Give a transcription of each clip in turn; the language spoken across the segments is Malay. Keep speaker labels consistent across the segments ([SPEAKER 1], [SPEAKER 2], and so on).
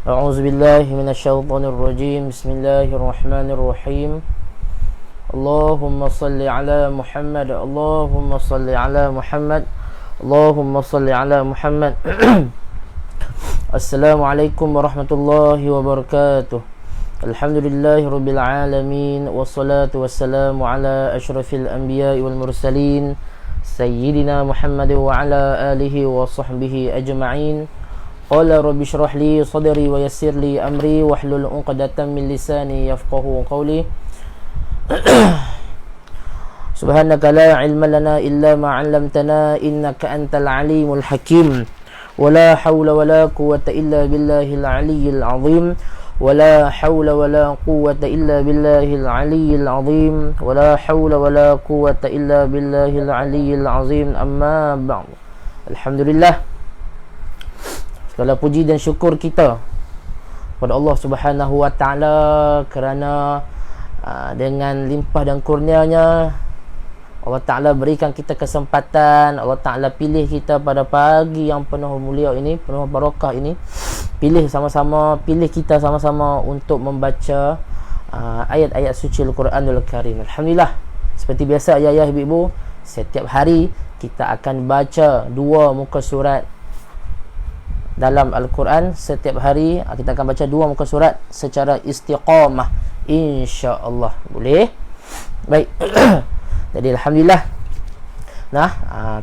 [SPEAKER 1] أعوذ بالله من الشيطان الرجيم. بسم الله الرحمن الرحيم. اللهم صل على محمد، اللهم صل على محمد، اللهم صل على محمد. السلام عليكم ورحمة الله وبركاته. الحمد لله رب العالمين، والصلاة والسلام على أشرف الأنبياء والمرسلين سيدنا محمد وعلى آله وصحبه أجمعين. قال رب اشرح لي صدري ويسر لي أمري واحلل عقدة من لساني يفقهوا قولي. سبحانك لا علم لنا إلا ما علمتنا إنك أنت العليم الحكيم. ولا حول ولا قوة إلا بالله العلي العظيم. ولا حول ولا قوة إلا بالله العلي العظيم. ولا حول ولا قوة إلا بالله العلي العظيم. أما بعد. Alhamdulillah, segala puji dan syukur kita kepada Allah Subhanahu wa taala kerana dengan limpah dan kurnianya Allah Taala berikan kita kesempatan, Allah Taala pilih kita pada pagi yang penuh mulia ini, penuh barakah ini. Pilih kita sama-sama untuk membaca ayat-ayat suci Al-Quranul Karim. Alhamdulillah, seperti biasa ayah-ayah, ibu-ibu, setiap hari kita akan baca 2 muka surat dalam Al-Quran. Setiap hari kita akan baca 2 muka surat secara istiqamah, insya-Allah. Boleh? Baik. Jadi alhamdulillah.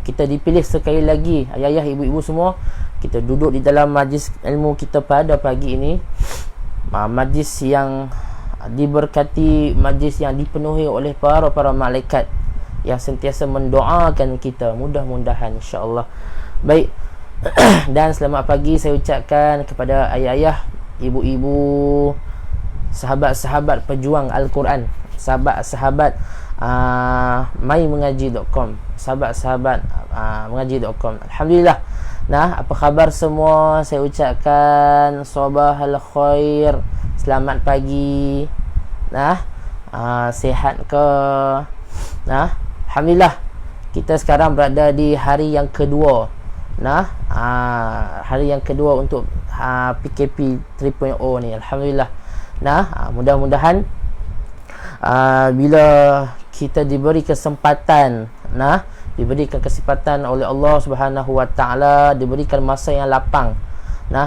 [SPEAKER 1] Kita dipilih sekali lagi, ayah-ayah, ibu-ibu semua, kita duduk di dalam majlis ilmu kita pada pagi ini. Majlis yang diberkati, majlis yang dipenuhi oleh para malaikat yang sentiasa mendoakan kita, mudah-mudahan insya-Allah. Baik. Dan selamat pagi saya ucapkan kepada ayah-ayah, ibu-ibu, sahabat-sahabat pejuang Al-Quran, sahabat-sahabat mymengaji.com, sahabat-sahabat mengaji.com. Alhamdulillah. Apa khabar semua? Saya ucapkan sabahal khair, selamat pagi. Sihat ke? Alhamdulillah. Kita sekarang berada di hari yang kedua. Hari yang kedua untuk PKP 3.0 ni. Alhamdulillah. Mudah-mudahan bila kita diberi kesempatan, diberikan kesempatan oleh Allah Subhanahu wa taala, diberikan masa yang lapang,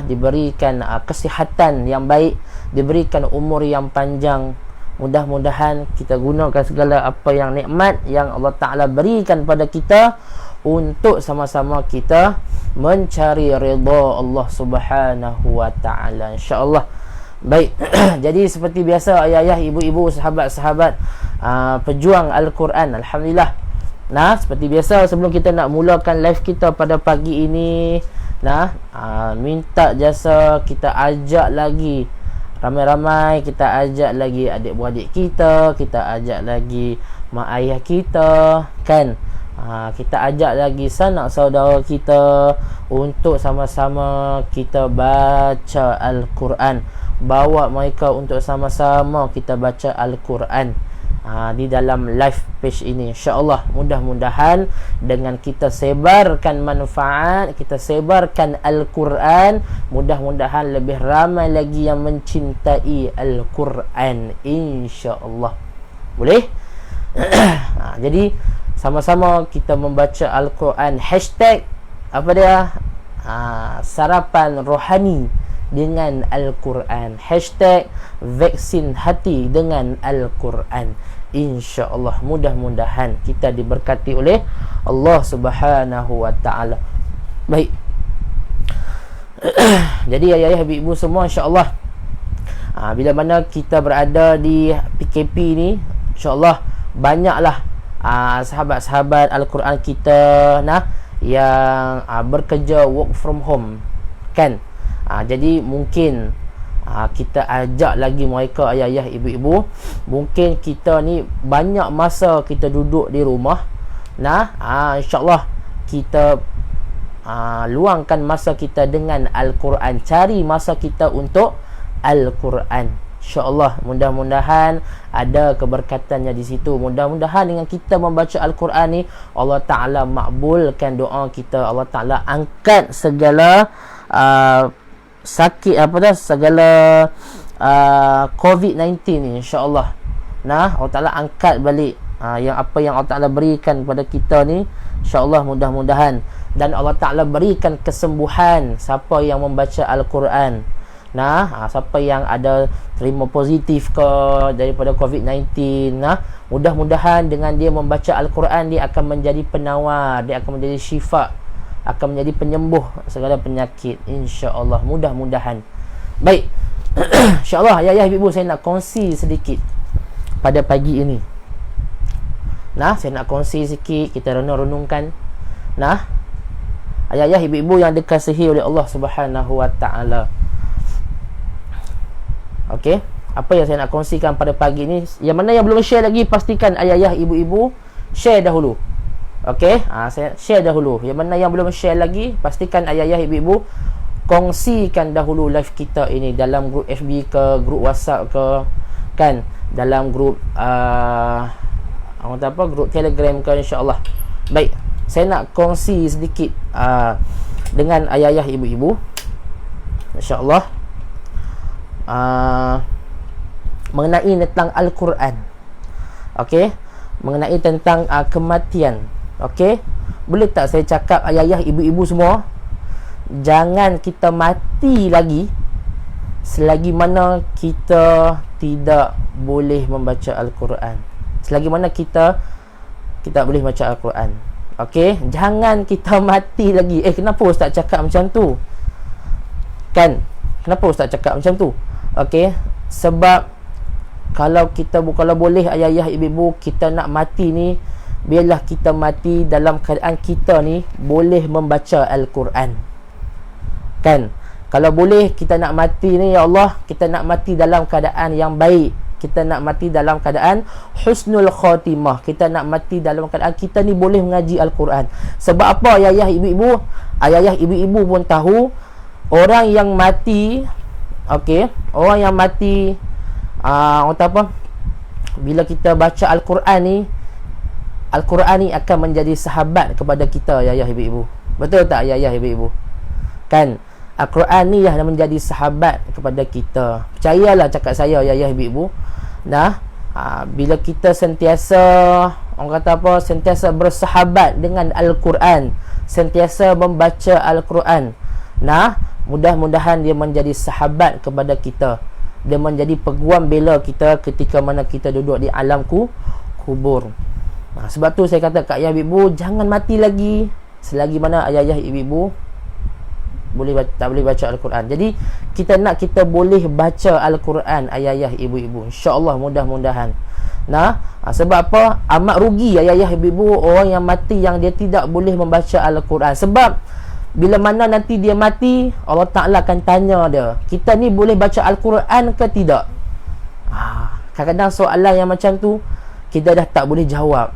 [SPEAKER 1] diberikan kesihatan yang baik, diberikan umur yang panjang, mudah-mudahan kita gunakan segala apa yang nikmat yang Allah Taala berikan pada kita untuk sama-sama kita mencari redha Allah Subhanahu wa taala, insya-Allah. Baik. Jadi seperti biasa ayah-ayah, ibu-ibu, sahabat-sahabat pejuang Al-Quran, alhamdulillah, Nah, seperti biasa sebelum kita nak mulakan live kita pada pagi ini, nah, minta jasa kita ajak lagi ramai-ramai, kita ajak lagi adik-beradik kita ajak lagi mak ayah kita, kan? Kita ajak lagi sanak saudara kita untuk sama-sama kita baca Al-Quran. Bawa mereka untuk sama-sama kita baca Al-Quran di dalam live page ini. InsyaAllah, mudah-mudahan dengan kita sebarkan manfaat, kita sebarkan Al-Quran, mudah-mudahan lebih ramai lagi yang mencintai Al-Quran, InsyaAllah. Boleh? Jadi sama-sama kita membaca Al-Quran. Hashtag apa dia? Sarapan rohani dengan Al-Quran. Hashtag vaksin hati dengan Al-Quran. InsyaAllah, mudah-mudahan kita diberkati oleh Allah Subhanahu wa ta'ala. Baik. Jadi ayah-ayah, ibu-ibu semua, insyaAllah, bila mana kita berada di PKP ni, insyaAllah banyaklah sahabat-sahabat Al-Quran kita yang bekerja work from home, kan? Jadi mungkin kita ajak lagi mereka, ayah-ayah, ibu-ibu. Mungkin kita ni banyak masa kita duduk di rumah. InsyaAllah kita luangkan masa kita dengan Al-Quran. Cari masa kita untuk Al-Quran. InsyaAllah, mudah-mudahan ada keberkatannya di situ. Mudah-mudahan dengan kita membaca Al-Quran ni, Allah Ta'ala makbulkan doa kita. Allah Ta'ala angkat segala sakit, segala COVID-19 ni, insyaAllah. Allah Ta'ala angkat balik yang apa yang Allah Ta'ala berikan kepada kita ni, insyaAllah, mudah-mudahan. Dan Allah Ta'ala berikan kesembuhan siapa yang membaca Al-Quran. Siapa yang ada terima positif ke daripada COVID-19, mudah-mudahan dengan dia membaca Al-Quran, dia akan menjadi penawar, dia akan menjadi syifa, akan menjadi penyembuh segala penyakit, insya-Allah, mudah-mudahan. Baik. InsyaAllah, ayah-ayah, ibu-ibu, saya nak kongsi sedikit pada pagi ini. Saya nak kongsi sikit, kita renung-renungkan. Ayah-ayah, ibu-ibu yang dikasihi oleh Allah Subhanahu wa ta'ala. Okey, apa yang saya nak kongsikan pada pagi ini, yang mana yang belum share lagi, pastikan ayah-ayah, ibu-ibu share dahulu. Okey, saya share dahulu. Yang mana yang belum share lagi, pastikan ayah-ayah, ibu-ibu kongsikan dahulu live kita ini dalam grup FB ke, grup WhatsApp ke, kan, dalam grup grup Telegram ke, insya-Allah. Baik, saya nak kongsi sedikit dengan ayah-ayah, ibu-ibu, insya-Allah, mengenai tentang Al-Quran. Okey, mengenai tentang kematian. Okey, boleh tak saya cakap, ayah-ayah, ibu-ibu semua, jangan kita mati lagi selagi mana kita tidak boleh membaca Al-Quran. Selagi mana kita boleh baca Al-Quran. Okey, jangan kita mati lagi. Kenapa ustaz cakap macam tu? Kan? Kenapa ustaz cakap macam tu? Okey, sebab kalau boleh, ayah-ayah, ibu-ibu, kita nak mati ni, biarlah kita mati dalam keadaan kita ni boleh membaca Al-Quran, kan? Kalau boleh kita nak mati ni, ya Allah, kita nak mati dalam keadaan yang baik, kita nak mati dalam keadaan husnul khatimah, kita nak mati dalam keadaan kita ni boleh mengaji Al-Quran. Sebab apa, ayah-ayah, ibu-ibu? Ayah-ayah, ibu-ibu pun tahu, orang yang mati, okey, orang yang mati, bila kita baca Al-Quran ni, Al-Quran ni akan menjadi sahabat kepada kita, ayah-ayah, ibu-ibu. Betul tak, ayah-ayah, ibu-ibu? Kan? Al-Quran ni yang menjadi sahabat kepada kita. Percayalah cakap saya, ayah-ayah, ibu-ibu. Bila kita sentiasa, sentiasa bersahabat dengan Al-Quran, sentiasa membaca Al-Quran, mudah-mudahan dia menjadi sahabat kepada kita. Dia menjadi peguam bela kita ketika mana kita duduk di alam kubur. Sebab tu saya kata kat ayah, ibu, jangan mati lagi selagi mana ayah-ayah, ibu-ibu tak boleh baca Al-Quran. Jadi kita boleh baca Al-Quran, ayah-ayah, ibu-ibu, insya-Allah, mudah-mudahan. Sebab apa? Amat rugi ayah-ayah ibu-ibu orang yang mati yang dia tidak boleh membaca Al-Quran. Sebab bila mana nanti dia mati, Allah Ta'ala akan tanya dia, kita ni boleh baca Al-Quran ke tidak? Kadang-kadang soalan yang macam tu kita dah tak boleh jawab,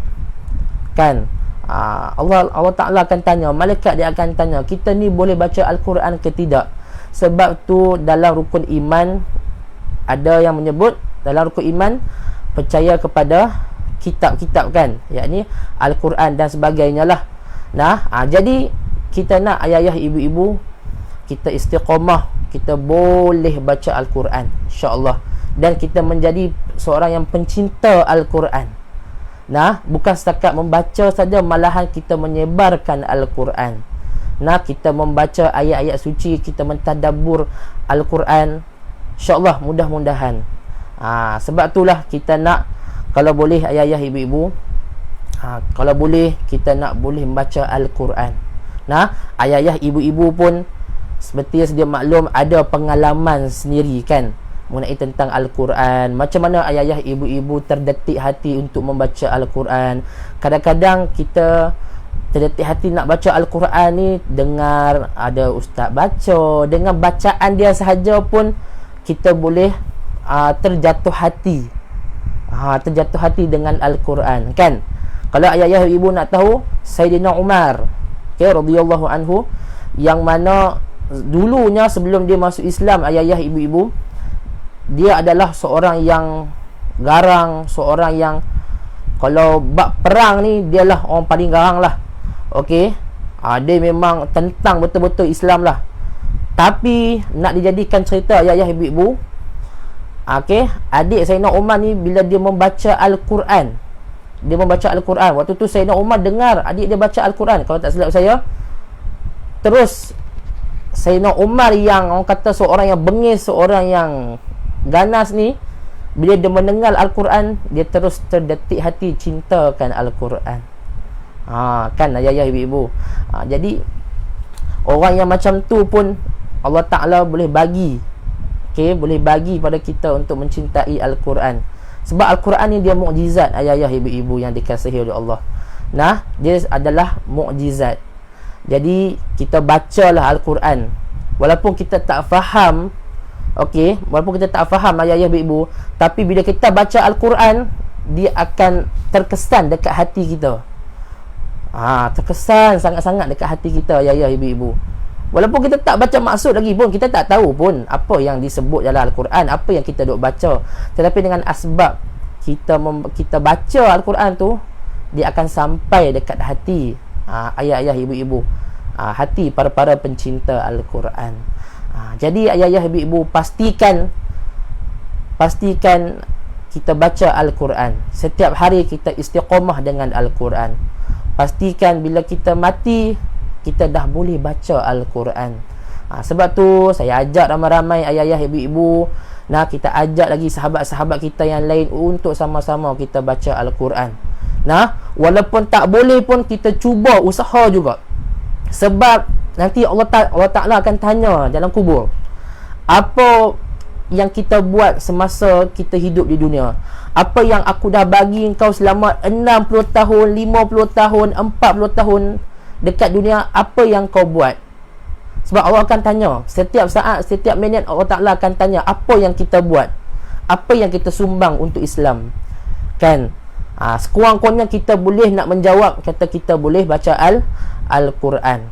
[SPEAKER 1] kan? Allah Ta'ala akan tanya, malaikat dia akan tanya, kita ni boleh baca Al-Quran ke tidak? Sebab tu dalam rukun iman ada yang menyebut, dalam rukun iman percaya kepada kitab-kitab, kan, yakni Al-Quran dan sebagainya lah. Jadi kita nak ayah-ayah ibu-ibu kita istiqamah, kita boleh baca Al-Quran insya-Allah, dan kita menjadi seorang yang pencinta Al-Quran. Bukan setakat membaca saja, malahan kita menyebarkan Al-Quran. Kita membaca ayat-ayat suci, kita mentadabbur Al-Quran, insya-Allah, mudah-mudahan. Sebab itulah kita nak, kalau boleh ayah-ayah ibu-ibu, kalau boleh kita nak boleh membaca Al-Quran. Ayah-ayah ibu-ibu pun seperti yang sedia maklum ada pengalaman sendiri, kan, mengenai tentang Al-Quran. Macam mana ayah-ayah ibu-ibu terdetik hati untuk membaca Al-Quran. Kadang-kadang kita terdetik hati nak baca Al-Quran ni, dengar ada ustaz baca, dengan bacaan dia sahaja pun kita boleh terjatuh hati. Terjatuh hati dengan Al-Quran, kan. Kalau ayah-ayah ibu nak tahu, Sayyidina Umar, radhiyallahu anhu, yang mana dulunya sebelum dia masuk Islam, ayah-ayah ibu-ibu, dia adalah seorang yang garang, seorang yang kalau bab perang ni dialah orang paling garang lah. Okey, dia memang tentang betul-betul Islam lah. Tapi nak dijadikan cerita ayah-ayah ibu-ibu, okey, adik Sayyidina Umar ni bila dia membaca Al-Quran, dia membaca Al-Quran, waktu tu Sayyidina Umar dengar adik dia baca Al-Quran, kalau tak silap saya. Terus Sayyidina Umar yang orang kata seorang yang bengis, seorang yang ganas ni, bila dia mendengar Al-Quran, dia terus terdetik hati cintakan Al-Quran. Kan ayah-ayah ibu-ibu. Jadi orang yang macam tu pun Allah Ta'ala boleh bagi, boleh bagi pada kita untuk mencintai Al-Quran. Sebab Al-Quran ni dia mukjizat ayah-ayah ibu-ibu yang dikasihi oleh Allah. Dia adalah mukjizat. Jadi kita bacalah Al-Quran walaupun kita tak faham. Walaupun kita tak faham ayah-ayah ibu-ibu, tapi bila kita baca Al-Quran, dia akan terkesan dekat hati kita. Terkesan sangat-sangat dekat hati kita ayah-ayah ibu-ibu. Walaupun kita tak baca maksud lagi pun, kita tak tahu pun apa yang disebut dalam Al-Quran, apa yang kita duk baca. Tetapi dengan asbab kita baca Al-Quran tu, dia akan sampai dekat hati ayah-ayah ibu-ibu, hati para pencinta Al-Quran. Jadi ayah-ayah ibu-ibu, pastikan kita baca Al-Quran. Setiap hari kita istiqamah dengan Al-Quran. Pastikan bila kita mati, kita dah boleh baca Al-Quran. Sebab tu saya ajak ramai-ramai ayah-ayah ibu-ibu, kita ajak lagi sahabat-sahabat kita yang lain untuk sama-sama kita baca Al-Quran. Walaupun tak boleh pun kita cuba usaha juga. Sebab nanti Allah Ta'ala akan tanya dalam kubur, apa yang kita buat semasa kita hidup di dunia? Apa yang aku dah bagi engkau selama 60 tahun, 50 tahun, 40 tahun dekat dunia, apa yang kau buat? Sebab Allah akan tanya setiap saat, setiap minit. Allah Ta'ala akan tanya apa yang kita buat, apa yang kita sumbang untuk Islam, kan. Sekurang-kurangnya kita boleh nak menjawab, kata kita boleh baca Al-Quran,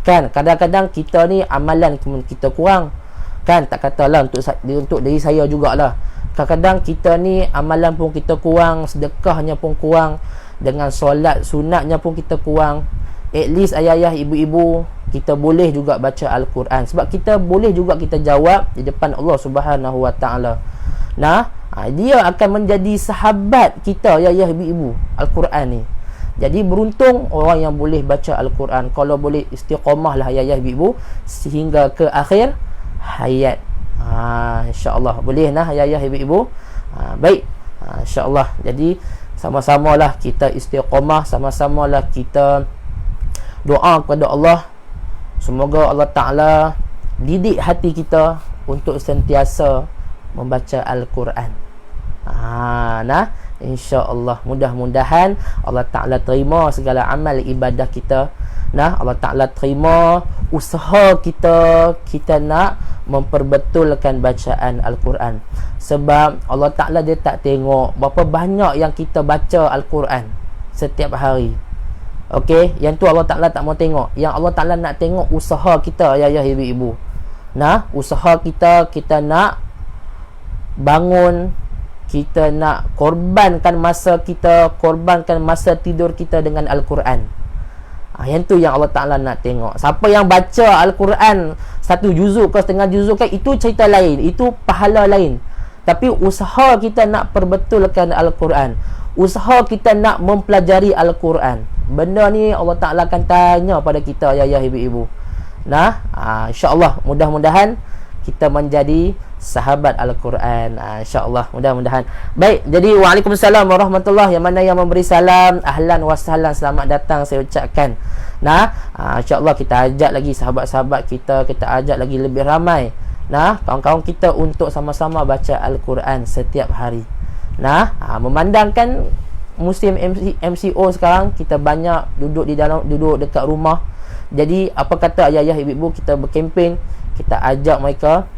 [SPEAKER 1] kan. Kadang-kadang kita ni amalan kita kurang, kan. Tak katalah untuk diri saya jugalah. Kadang-kadang kita ni amalan pun kita kurang, sedekahnya pun kurang, dengan solat sunatnya pun kita kurang. At least ayah-ayah ibu-ibu, kita boleh juga baca Al-Quran. Sebab kita boleh juga kita jawab di depan Allah Subhanahu Wa Ta'ala. Dia akan menjadi sahabat kita, ayah-ayah ibu-ibu, Al-Quran ni. Jadi beruntung orang yang boleh baca Al-Quran. Kalau boleh istiqamahlah ayah-ayah ibu-ibu sehingga ke akhir hayat. InsyaAllah boleh ayah-ayah ibu-ibu. Baik, InsyaAllah. Jadi sama-samalah kita istiqamah, sama-samalah kita doa kepada Allah, semoga Allah Ta'ala didik hati kita untuk sentiasa membaca Al-Quran. InsyaAllah. Mudah-mudahan Allah Ta'ala terima segala amal ibadah kita. Allah Ta'ala terima usaha kita nak memperbetulkan bacaan Al-Quran. Sebab Allah Ta'ala dia tak tengok berapa banyak yang kita baca Al-Quran setiap hari. Okey, yang tu Allah Ta'ala tak mau tengok. Yang Allah Ta'ala nak tengok usaha kita, ayah-ayah, ibu-ibu. Usaha kita nak bangun, kita nak korbankan masa kita, korbankan masa tidur kita dengan Al-Quran. Yang tu yang Allah Ta'ala nak tengok. Siapa yang baca Al-Quran 1 juzuk ke setengah juzuk ke, itu cerita lain, itu pahala lain. Tapi usaha kita nak perbetulkan Al-Quran, usaha kita nak mempelajari Al-Quran, benda ni Allah Ta'ala akan tanya pada kita, ayah-ayah, ibu-ibu. InsyaAllah, mudah-mudahan kita menjadi sahabat Al-Quran. InsyaAllah, mudah-mudahan. Baik, jadi Waalaikumsalam warahmatullahi. Yang mana yang memberi salam, ahlan wa sahlan, selamat datang saya ucapkan. InsyaAllah kita ajak lagi sahabat-sahabat kita ajak lagi lebih ramai, kawan-kawan kita untuk sama-sama baca Al-Quran setiap hari. Memandangkan musim MCO sekarang, kita banyak duduk dekat rumah. Jadi apa kata ayah-ayah, ibu-ibu, kita berkempen, kita ajak mereka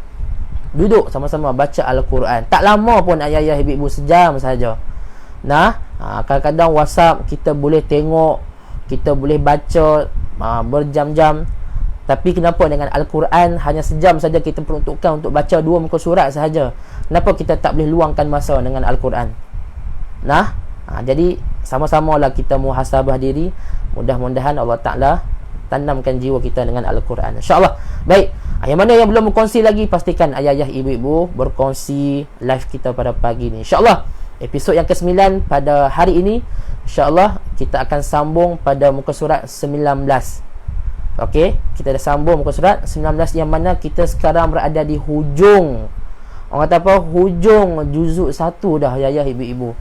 [SPEAKER 1] duduk sama-sama baca Al-Quran. Tak lama pun ayah-ayah, ibu-ibu, sejam saja. Kadang-kadang WhatsApp kita boleh tengok, kita boleh baca berjam-jam. Tapi kenapa dengan Al-Quran hanya sejam saja kita peruntukkan untuk baca 2 muka surat sahaja? Kenapa kita tak boleh luangkan masa dengan Al-Quran? Jadi sama-samalah kita muhasabah diri. Mudah-mudahan Allah Ta'ala tanamkan jiwa kita dengan Al-Quran, InsyaAllah. Baik, yang mana yang belum berkongsi lagi, pastikan ayah-ayah, ibu-ibu berkongsi live kita pada pagi ni, InsyaAllah. Episod yang ke-9 pada hari ini, InsyaAllah kita akan sambung pada muka surat 19. Okey, kita dah sambung muka surat 19, yang mana kita sekarang berada di hujung, orang kata apa, hujung juzuk 1 dah, ayah-ayah, ibu-ibu.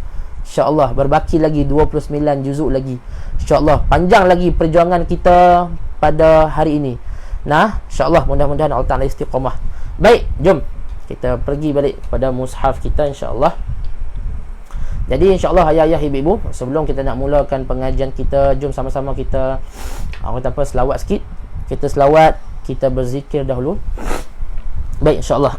[SPEAKER 1] InsyaAllah berbaki lagi 29 juzuk lagi. InsyaAllah panjang lagi perjuangan kita pada hari ini. InsyaAllah, mudah-mudahan Allah Ta'ala istiqamah. Baik, jom kita pergi balik pada mushaf kita, InsyaAllah. Jadi InsyaAllah, ayah-ayah, ibu-ibu, sebelum kita nak mulakan pengajian kita, jom sama-sama kita selawat sikit. Kita selawat, kita berzikir dahulu. Baik, InsyaAllah.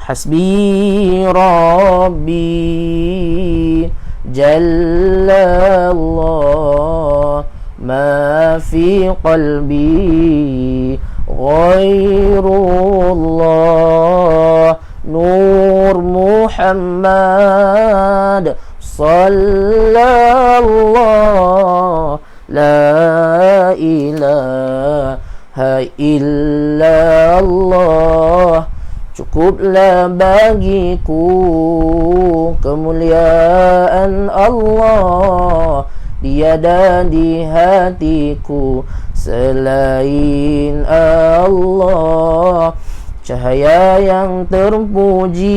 [SPEAKER 1] Hasbi Rabbi Jalla Allah, ma fi qalbi ghairullah, Nur Muhammad sallallahu, la ilaha illallah. Cukuplah bagiku kemuliaan Allah, tiada di hatiku selain Allah. Cahaya yang terpuji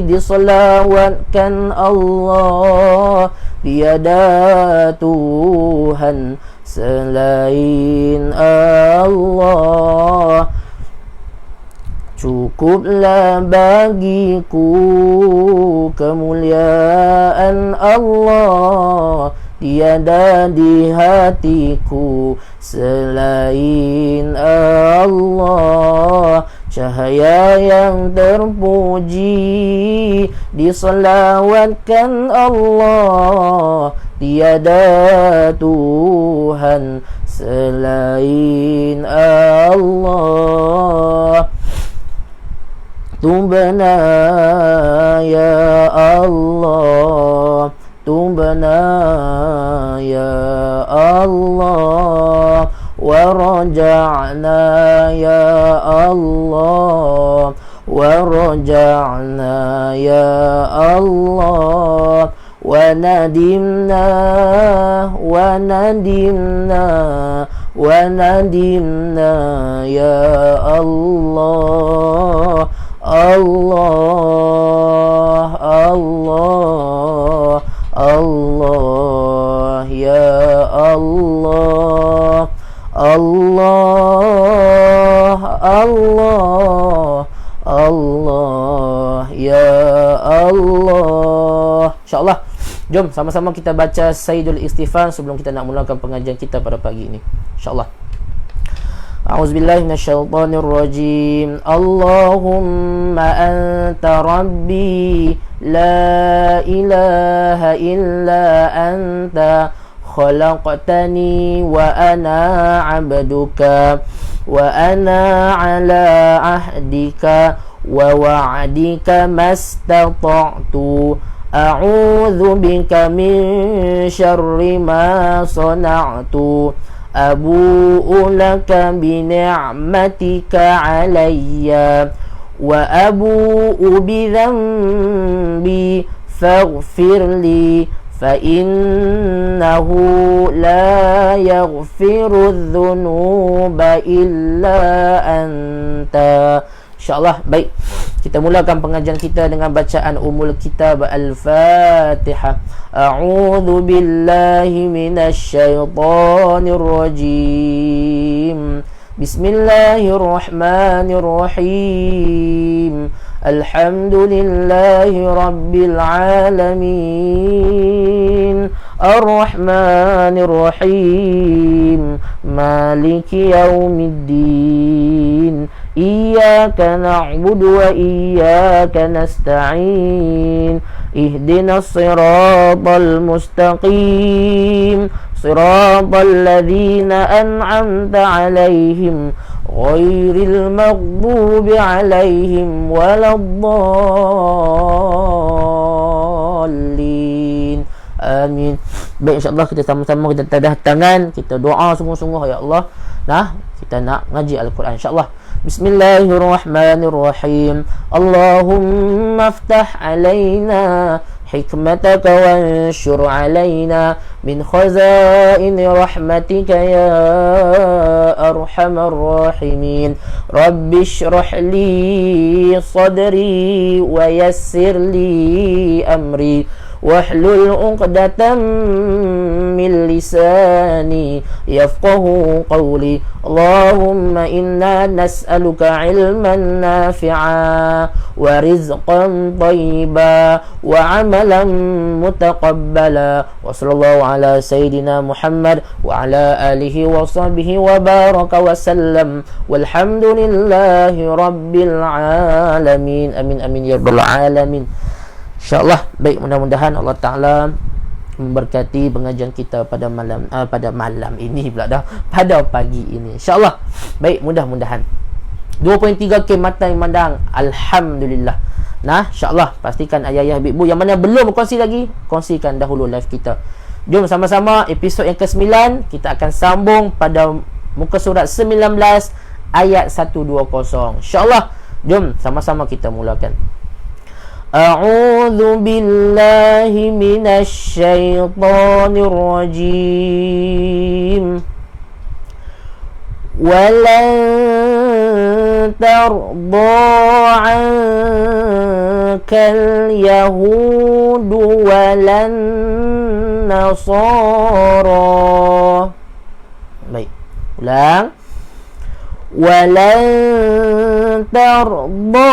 [SPEAKER 1] diselawatkan Allah, tiada Tuhan selain Allah. Cukuplah bagiku kemuliaan Allah, tiada di hatiku selain Allah. Cahaya yang terpuji diselawatkan Allah, tiada Tuhan selain Allah. Tubna ya Allah, tubna ya Allah, wa raja'na ya Allah, wa raja'na ya Allah, wa nadimna, wa nadimna, wa nadimna ya Allah. Allah, Allah, Allah, ya Allah, Allah, Allah, Allah, ya Allah. InsyaAllah, jom sama-sama kita baca Sayyidul Istighfar sebelum kita nak mulakan pengajian kita pada pagi ini, InsyaAllah. A'udzubillahi minasyaitonir rajim. Allahumma anta rabbi la ilaha illa anta khalaqtani wa ana 'abduka wa ana 'ala ahdika wa wa'dika mastata'tu a'udzu bika min syarri ma sana'tu abu'u laka bi ni'matika 'alayya wa abu'u bi dhanbi faghfir li fa innahu la yaghfiru dhunuba illa anta. InsyaAllah, baik, kita mulakan pengajian kita dengan bacaan Ummul Kitab Al-Fatihah. A'udzu billahi minasyaitonir rajim. Bismillahirrahmanirrahim. Alhamdulillahi rabbil alamin. Ar-Rahmanir Rahim. Maliki yaumiddin. Iyyaka na'budu wa iyyaka nasta'in. Ihdinas siratal mustaqim. Siratal ladzina an'amta 'alaihim ghairil maghdubi 'alaihim waladdallin. Amin. Baik, insyaAllah kita sama-sama kita tadah tangan, kita doa sungguh-sungguh, ya Allah. Nah, kita nak ngaji Al-Quran, insyaAllah. Bismillahirrahmanirrahim. Allahumma aftah alaina hikmataka wanshur alaina min khazaini rahmatika ya arhamar rahimin. Rabbi shrah li sadri wa yassir li amri wahlul 'uqdatam min lisani yafqahu qawli. Allahumma inna nas'aluka 'ilman nafi'a wa rizqan thayyiba wa 'amalan mutaqabbala. Wa sallallahu ala sayyidina Muhammad wa ala alihi wa sahbihi wa baraka wa sallam. Walhamdulillahi rabbil alamin. Amin amin ya rabbal alamin. InsyaAllah, baik, mudah-mudahan Allah Ta'ala memberkati pengajian kita pada malam ini pula dah, pada pagi ini, InsyaAllah. Baik, mudah-mudahan 2.3K mata yang memandang, Alhamdulillah. Nah, InsyaAllah, pastikan ayah-ayah, ibu yang mana belum berkongsi lagi, kongsikan dahulu live kita. Jom sama-sama, episod yang ke-9 kita akan sambung pada muka surat 19 ayat 120. InsyaAllah, jom sama-sama kita mulakan. A'udzu billahi minasy syaithanir rajim. Walan tarda 'ankal yahudu walan nasara. Baik, ulang. Walan tarda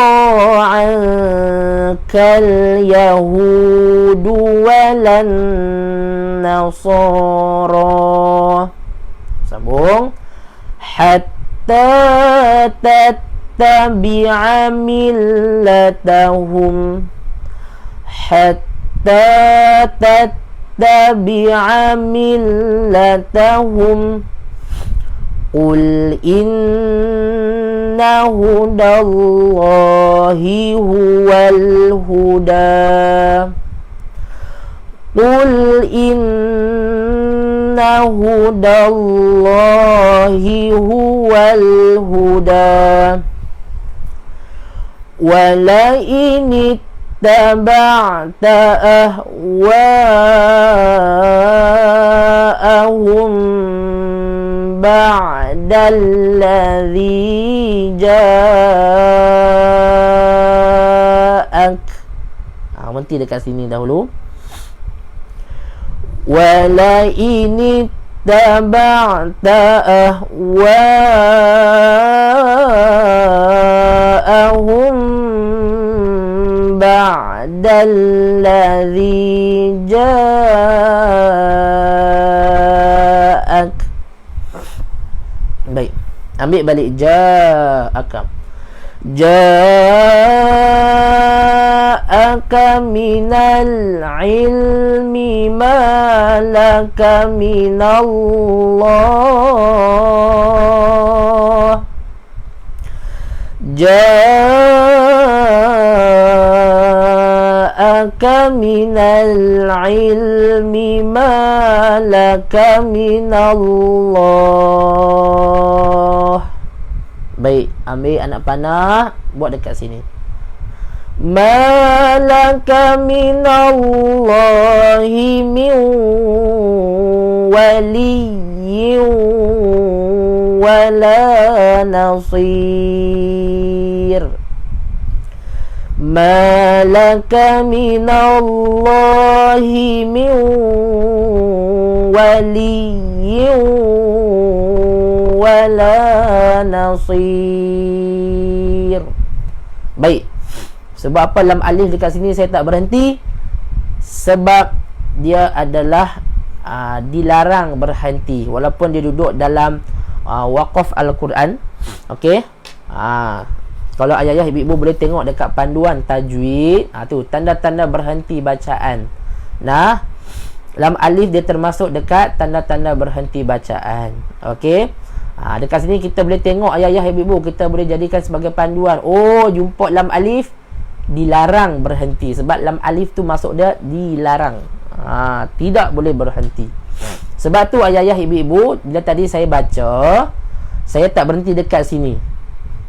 [SPEAKER 1] 'ankal yahudu walan nasara. Sambung. Hatta tattabi'a millatahum. Hatta tattabi'a millatahum. Qul inna hudallahi huwal huda. Qul inna hudallahi huwal huda. Wala in ittaba'ta ahwa'ahum ba'dalladzi ja'ak. Berhenti dekat sini dahulu. Wala in ittaba'ta ahwa'ahum alladhi ja'ak. Baik, ambil balik ja'aka. Ja'aka minal ilmi ma laka minallah. Ja'aka minal ilmi ma laka minallah. Baik, ambil anak panah, buat dekat sini. Malaka minallahi min waliyyin wala nasir. Malaka minallahi min waliyyin wala nasir. Baik. Sebab apa lam alif dekat sini saya tak berhenti? Sebab dia adalah dilarang berhenti walaupun dia duduk dalam waqaf Al-Quran. Okey. Kalau ayah-ayah ibu-ibu boleh tengok dekat panduan tajwid, tu tanda-tanda berhenti bacaan. Nah, lam alif dia termasuk dekat tanda-tanda berhenti bacaan. Okey. Dekat sini kita boleh tengok ayah-ayah ibu-ibu, kita boleh jadikan sebagai panduan. Oh, jumpa lam alif dilarang berhenti. Sebab lam alif tu masuk dia dilarang. Tidak boleh berhenti. Sebab tu ayah-ayah ibu-ibu, bila tadi saya baca, saya tak berhenti dekat sini.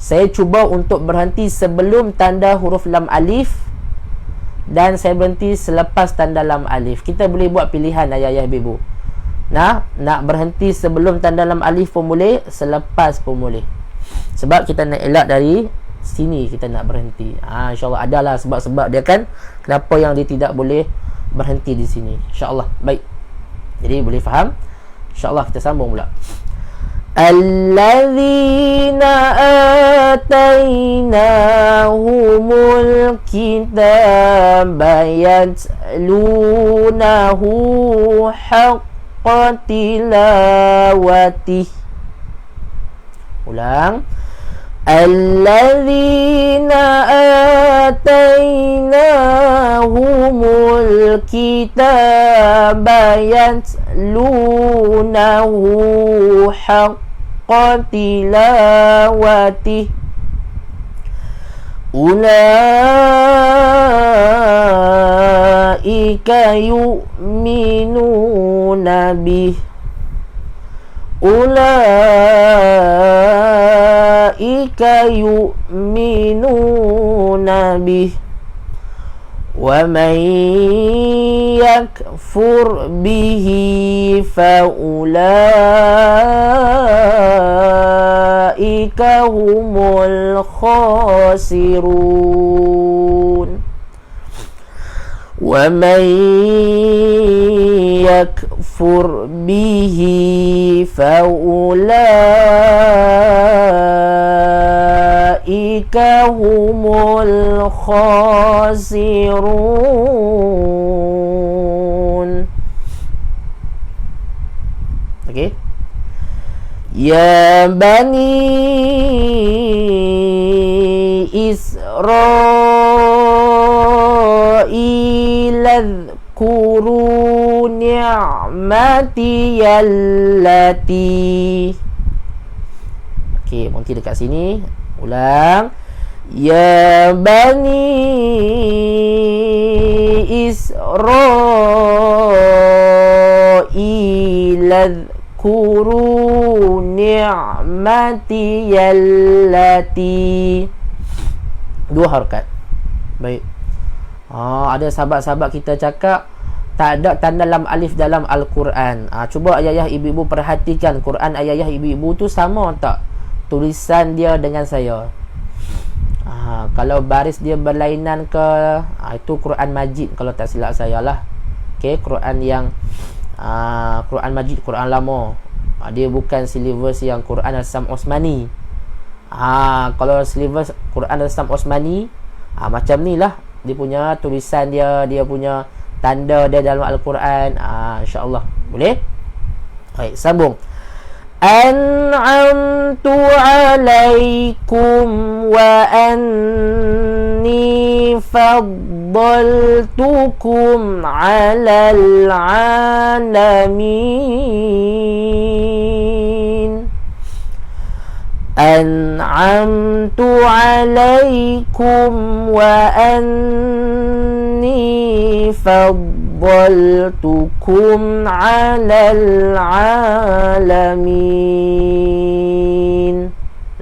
[SPEAKER 1] Saya cuba untuk berhenti sebelum tanda huruf lam alif, dan saya berhenti selepas tanda lam alif. Kita boleh buat pilihan ayah-ayah ibu-ibu. Nak berhenti sebelum tanda lam alif pun boleh, selepas pun boleh. Sebab kita nak elak dari sini, kita nak berhenti. InsyaAllah adalah sebab-sebab dia kan, kenapa yang dia tidak boleh berhenti di sini. InsyaAllah. Baik, jadi boleh faham. InsyaAllah kita sambung pula. Alladzina atainahumul kitaba yatlunahu haqqa tilawatih. Ulang. Alladzina atainahumul kitaba yatlunahu haqqa tilawatih ulaika yu'minuna bih. Ulaika yu'minuna bih wa man yakfur bihi fa ulaika humul khasirun. Wa man yakfur bihi fa ulaika humul khasirun. Okey. Ya bani Israil adhkuru ni'mati allati. Okey, berhenti dekat sini. Ulang. Ya bani Israil adhkuru ni'mati allati. Dua harakat. Baik. Ada sahabat-sahabat kita cakap tak ada tanda lam alif dalam Al-Quran. Cuba ayah-ayah ibu-ibu perhatikan Quran ayah-ayah ibu-ibu tu sama tak tulisan dia dengan saya. Kalau baris dia berlainan ke, itu Quran Majid kalau tak silap saya lah. Okay, Quran yang Quran Majid, Quran lama. Dia bukan silibus yang Quran Al-Sam Osmani. Kalau silibus Quran Al-Sam Osmani, macam ni lah dia punya tulisan dia punya tanda dia dalam Al-Quran. InsyaAllah boleh. Baik, sambung. An'amtu alaikum wa anni faddaltukum alal alamin. An'amtu alaikum wa anni faddaltukum alal alamin.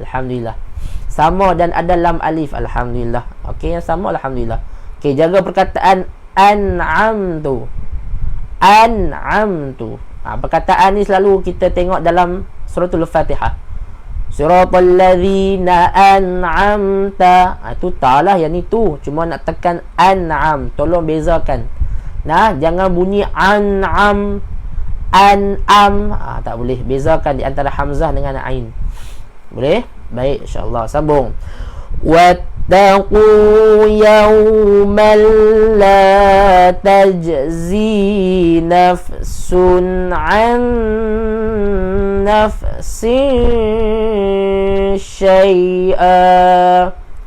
[SPEAKER 1] Alhamdulillah. Sama dan ada lam alif. Alhamdulillah. Okey, yang sama alhamdulillah. Okey, jaga perkataan an'amtu. An'amtu. Perkataan ni selalu kita tengok dalam suratul Fatihah. Siratal ladzina an'amta. Itu tak lah, yang ni tu. Cuma nak tekan an'am. Tolong bezakan. Nah, jangan bunyi an'am, an'am. Tak boleh. Bezakan di antara hamzah dengan ain. Boleh? Baik, insyaAllah. Sambung. Wattaqu yawman la tajzi nafsun an nafsin syai'a.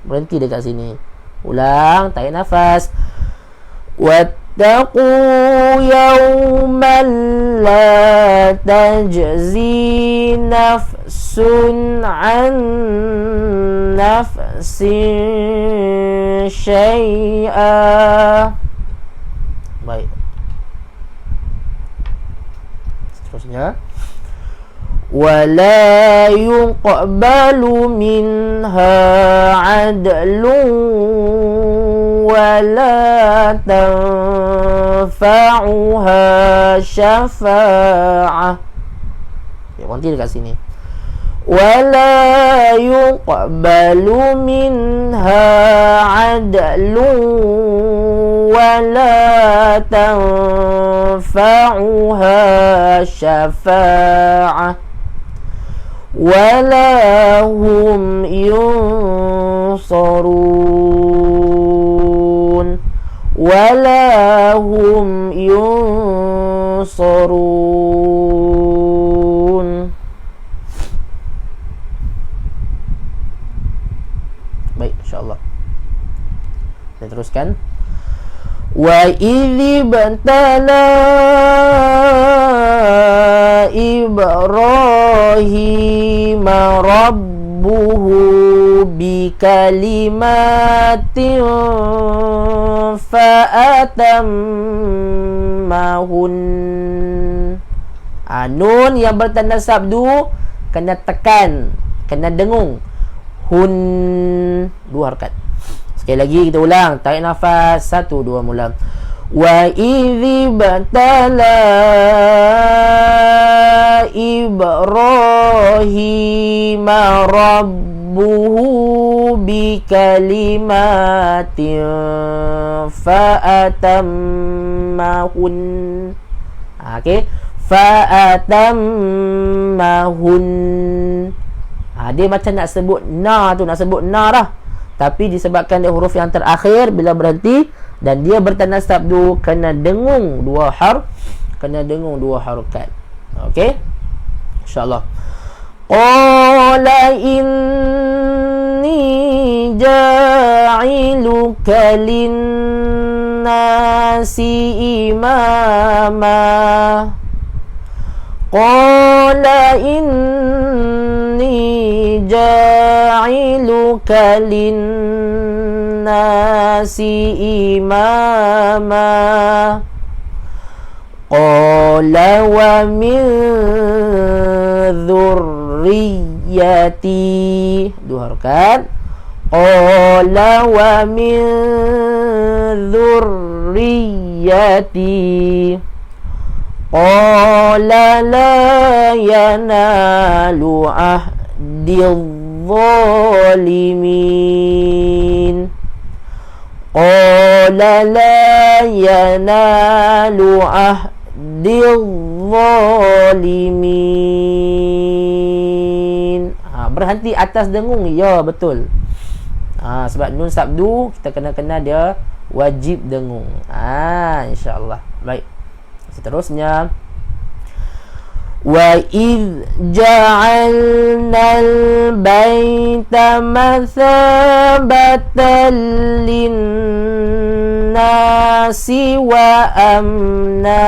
[SPEAKER 1] Berhenti dekat sini. Ulang, tarik nafas. Wattaqu yawman la tajzi nafsun an nafsin syai'a. Baik. Seterusnya. ولا يقبل منها عدل ولا تنفعها شفاعة. Berhenti dekat sini. ولا يقبل منها عدل ولا تنفعها شفاعة ولا هم ينصرون ولا هم ينصرون. Baik, insyaAllah. Kita teruskan. Wa idh ibtala Ibrahim rabbuhu bikalimatin fa'atammahun. Nun yang bertanda sabdu kena tekan, kena dengung. Hun, 2 harakat. Sekali lagi kita ulang, tarik nafas, 1 2 mula. Wa idh ibtala Ibrahim rabbuhu bikalimatin fa'atammahun. Okey, fa'atammahun. Dia macam nak sebut na tu, nak sebut na dah. Tapi disebabkan dia huruf yang terakhir, bila berhenti dan dia bertanda sabdu, kena dengung 2 harakat. Okey, insyaAllah. Qala inni ja'iluka linnasi imama. Qala inni ja'iluka linnasi imama. Qala wa min dhurriyyati. 2 harakat. Qala wa min dhurriyyati. Qala la yanalu ahdil zalimin. Qala la yanalu ahdil zalimin. Berhenti atas dengung, ya betul. Sebab nun sabdu kita kena dia wajib dengung. InsyaAllah. Baik, seterusnya, wa idh ja'alnal baita mathabatan linnasi wa amna.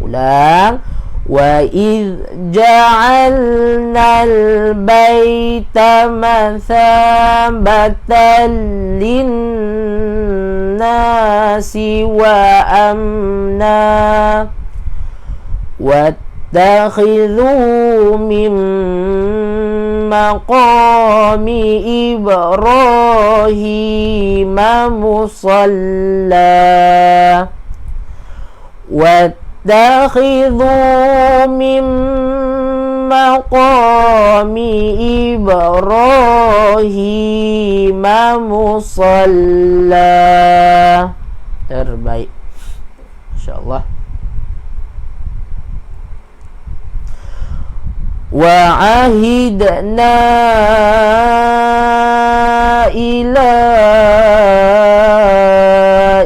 [SPEAKER 1] Ulang. Wa idh ja'alnal baita mathabatan linnasi wa amna wattakhidhu min maqami Ibrahim musalla wattakhidhu min maqami Ibrahim musalla. Terbaik, insyaallah. وعهدنا إلى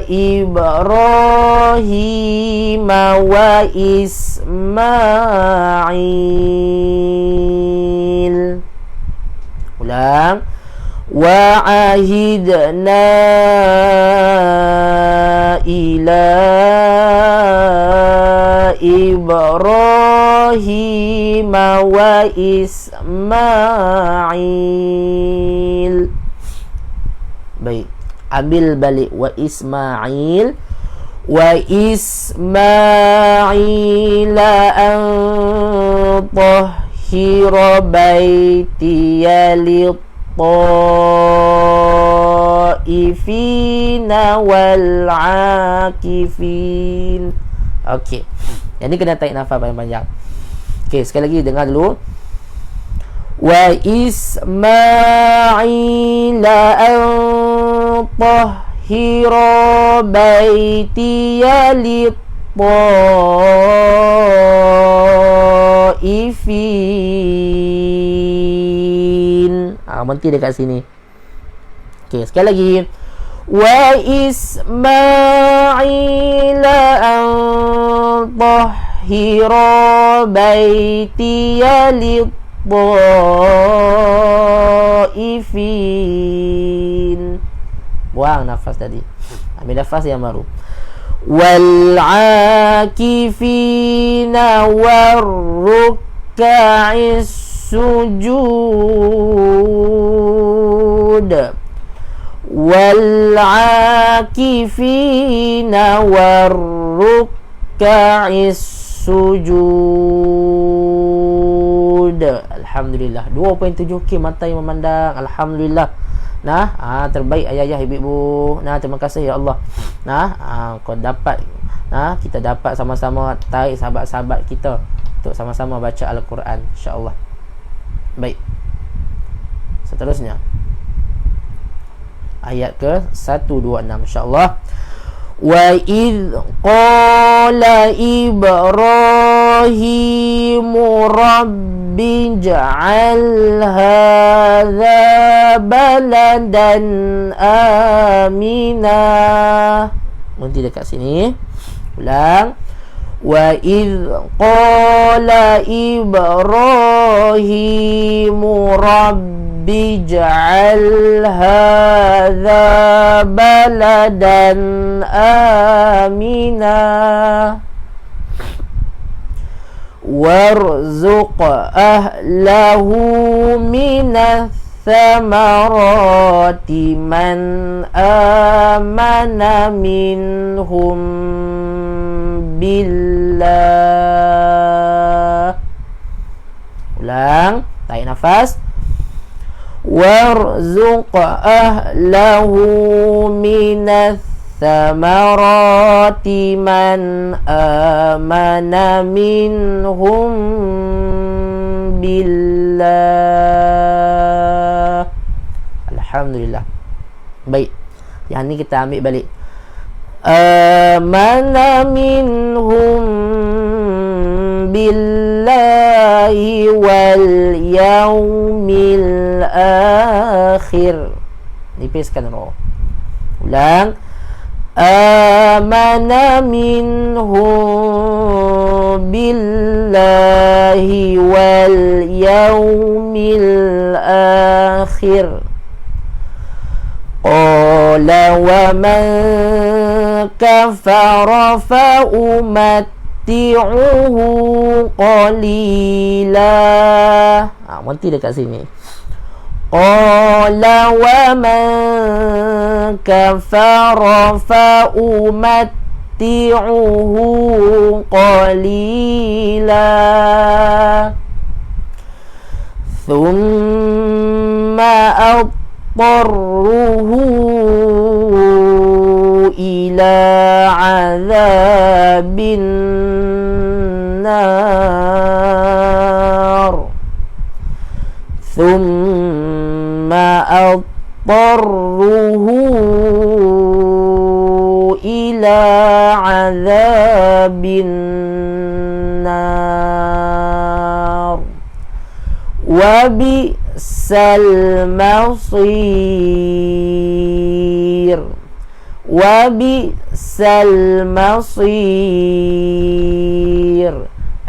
[SPEAKER 1] إبراهيم وإسماعيل. Ulang. وعهدنا إلى إبراهيم وإسماعيل. Baik, ambil balik wa Ismail. Wa Ismail an tahhira baitiya lit-taifina wal-akifin. Okey, yang ni kena tarik nafas panjang-panjang. Okey, sekali lagi dengar dulu. Wa Ismail an tahhira baitiya lit-taifin. Berhenti dekat sini. Okey, sekali lagi. Wa Ismail an tahhira baitiya lit-taifin. Buang nafas tadi, ambil nafas yang baru. Wal-akifina war-ruka'is sujud. Wal-akifina war-ruka'is sujud. Alhamdulillah. 2.7K mata yang memandang. Alhamdulillah. Nah, terbaik ayah-ayah, ibu-ibu. Nah, terima kasih ya Allah. Nah, kau dapat. Nah, kita dapat sama-sama tarik sahabat-sahabat kita untuk sama-sama baca Al-Quran, insya-Allah. Baik. Seterusnya, ayat ke 126, insya-Allah. Wa idh qala Ibrahimu rabbi ja'al hadha baladan amina. Berhenti dekat sini. Ulang. Wa idh qala Ibrahimu rabbi ja'al hadha baladan amina warzuq ahlahu minas thamarati man amana minhum billah. Ulang, tarik nafas. Warzuq ahlahu minas thamarati man amana minhum billah. Alhamdulillah. Baik, yang ni kita ambil balik. Amana minhum billahi wal yaumil akhir. Nipiskan roh. Ulang. Amana minhum billahi wal yaumil akhir. Qala wa man kafara fa umatti'uhu qalila. Berhenti dekat sini. Qala wa man kafara fa umatti'uhu qalila thumma adtarruhu ila azabin nar thumma adtarruhu ila azabin nar wa bi'sal masir wa bi'sal masir.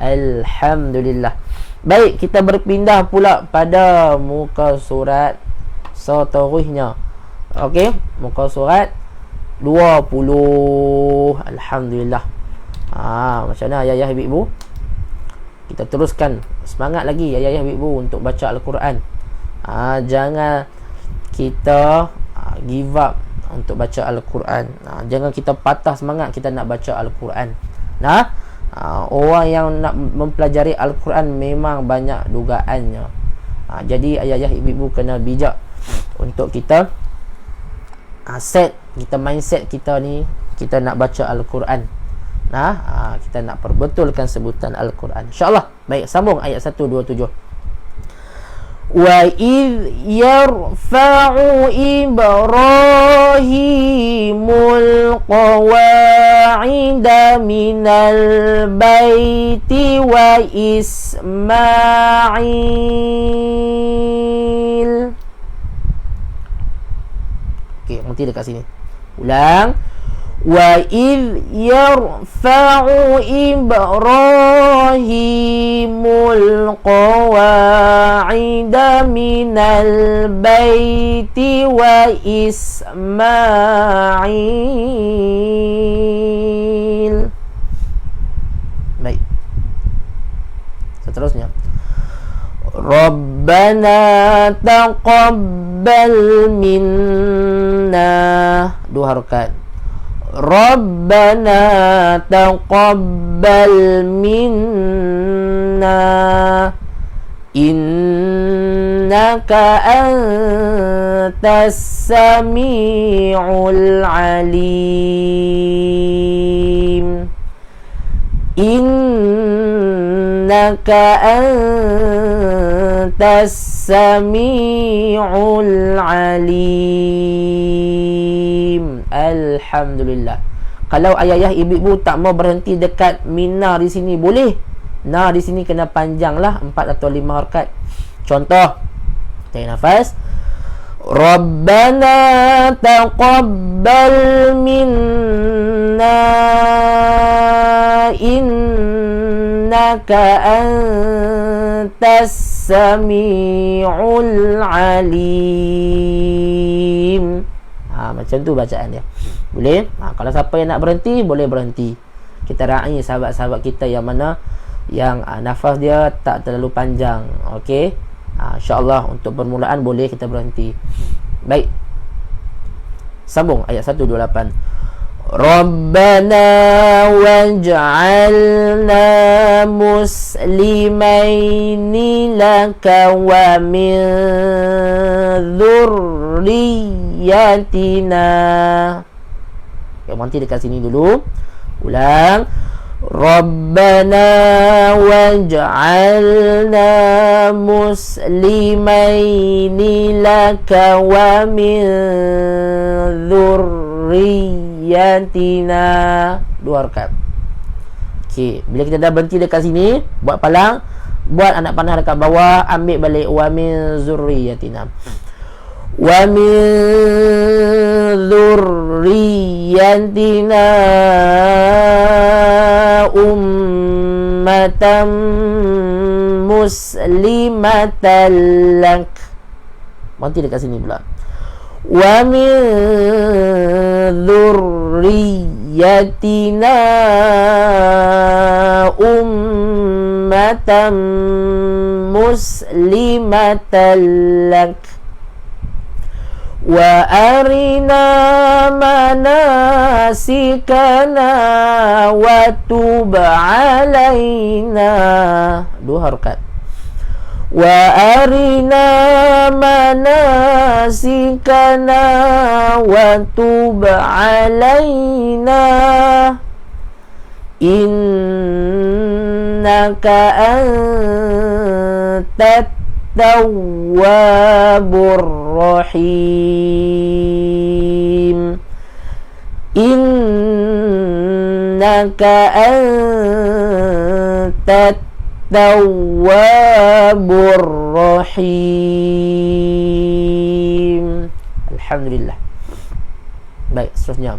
[SPEAKER 1] Alhamdulillah. Baik, kita berpindah pula pada muka surat seterusnya. Okey, muka surat 20. Alhamdulillah. Macam mana ayah-ayah ibu-ibu? Kita teruskan. Semangat lagi ayah-ayah ibu-ibu untuk baca Al-Quran. Jangan kita give up untuk baca Al-Quran. Jangan kita patah semangat kita nak baca Al-Quran. Orang yang nak mempelajari Al-Quran memang banyak dugaannya. Jadi ayah-ayah ibu-ibu kena bijak untuk kita kita mindset kita ni, kita nak baca Al-Quran. Kita nak perbetulkan sebutan Al-Quran, InsyaAllah. Baik, sambung ayat 127. Wa idh yarfa'u Ibrahimul qawa'ida minal baiti wa Ismail. Okey, nanti dekat sini. Ulang. Wa idh yarfa'u Ibrahimul qawa'ida minal baiti wa Ismail. Baik, seterusnya. Rabbana taqabbal minna. Dua harokat. Rabbana taqabbal minna innaka antas sami'ul alim. Innaka antas sami'ul alim. Alhamdulillah. Kalau ayah-ayah ibu-ibu tak mau berhenti dekat minna di sini, boleh. Nah di sini kena panjang lah, 4 atau 5 harakat. Contoh, tarik nafas. Rabbana taqabbal minna innaka antas sami'ul alim. Macam tu bacaan dia. Boleh? Kalau siapa yang nak berhenti, boleh berhenti. Kita raih sahabat-sahabat kita yang mana yang nafas dia tak terlalu panjang. Okey. InsyaAllah untuk permulaan boleh kita berhenti. Baik. Sambung ayat 128. Rabbana waj'alna muslimaini laka wa min dhurriyyatina. Okay, nanti dekat sini dulu. Ulang. Rabbana waj'alna muslimaini laka wa min dhurriyyatina. 2 rakaat. Okey, bila kita dah berhenti dekat sini, buat palang, buat anak panah dekat bawah, ambil balik wa min dhurriyyatina. wa min dzurriyyatina ummatan muslimatan lak. Mati dekat sini pula. Wa min dzurriyyatina ummatan muslimatan lak wa arina manasikana wa tub alaina. Dua harokat. Wa arina manasikana wa tub alaina innaka antat tawwabur rahim. Innaka antat tawwabur rahim. Alhamdulillah. Baik, seterusnya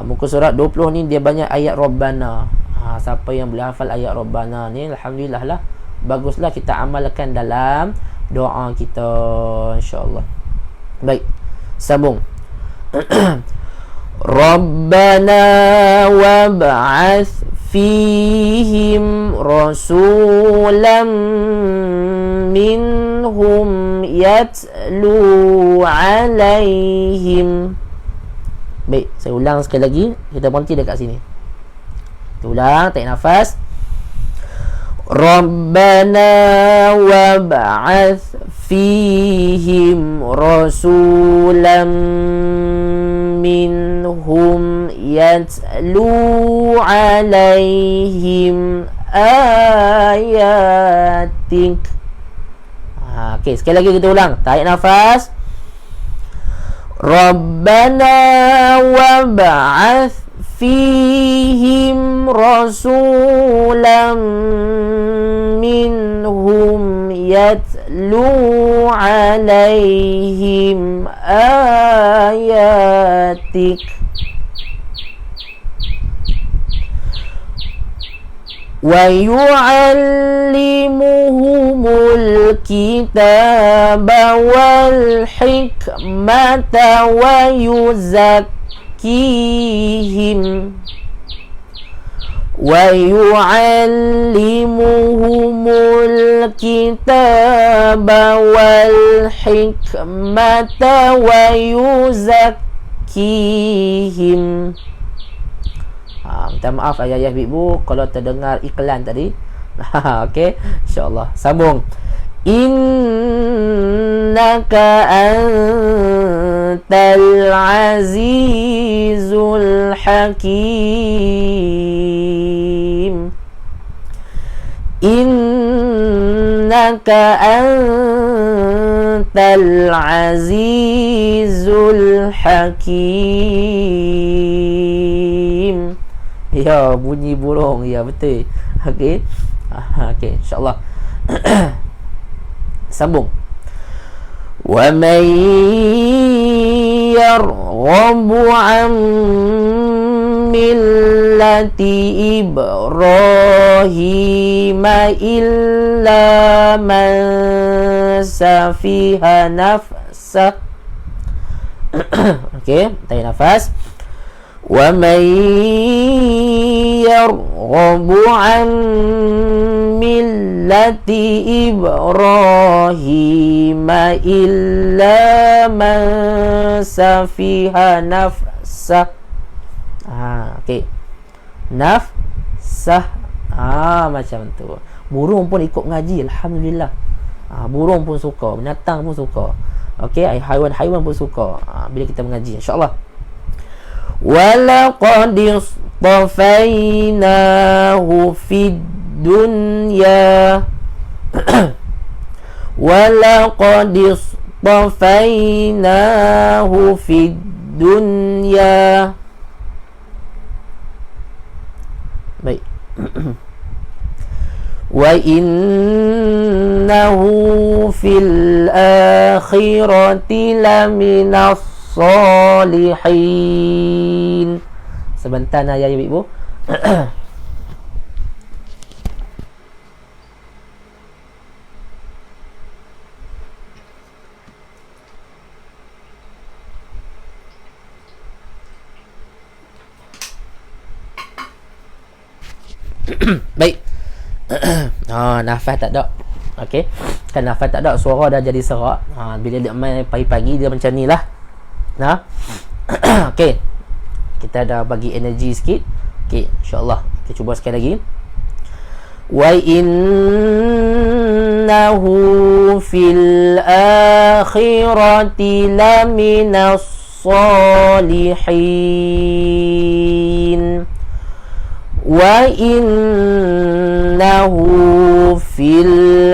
[SPEAKER 1] muka surat 20 ni dia banyak ayat Rabbana. Siapa yang boleh hafal ayat Rabbana ni, alhamdulillah lah, baguslah kita amalkan dalam doa kita, insya-Allah. Baik, sambung. Rabbana wab'ats fihim rasulam minhum yatlu alaihim. Baik, saya ulang sekali lagi. Kita berhenti dekat sini. Kita ulang, tarik nafas. Rabbana wab'ats fihim rasulam minhum yatlu alaihim ayatik. Okey, sekali lagi kita ulang. Tarik nafas. Rabbana wab'ats fihim rasulam minhum yatlu alaihim ayatik wa yu'allimuhumul kitaba wal hikmata wa yuzakkihim wa yu'allimuhumul kitaba wal hikmata wa yuzakkihim. Minta maaf ayah-ayah ibu kalau terdengar iklan tadi. Okey, insya-Allah. Sambung. Innaka antal azizul hakim. Innaka antal azizul hakim. Ya, bunyi burung. Ya, betul. Okey. Okey, insya-Allah. Sambung. Wa man yarghabu an millati Ibrahim illa man safiha nafsah. Okey, tarik nafas. Wa man yarghabu an millati Ibrahim illa man safiha nafsah. Okey. Nafsah. Macam tu. Burung pun ikut ngaji, alhamdulillah. Burung pun suka, binatang pun suka. Okey, haiwan-haiwan pun suka bila kita mengaji, insya-Allah. Walaqad istafainahu fid dunya walaqad istafainahu fid dunya. Baik. wa innahu fil akhirati laminas salihin. Sebentar ayah ibu. Baik. Nafas tak ada. Okey. Kan nafas tak ada, suara dah jadi serak. Bila dia main pagi-pagi dia macam ni lah. Okey. Kita dah bagi energi sikit. Okey, insya-Allah. Kita cuba sekali lagi. Wa innahu fil akhirati laminas salihin. Wa innahu fil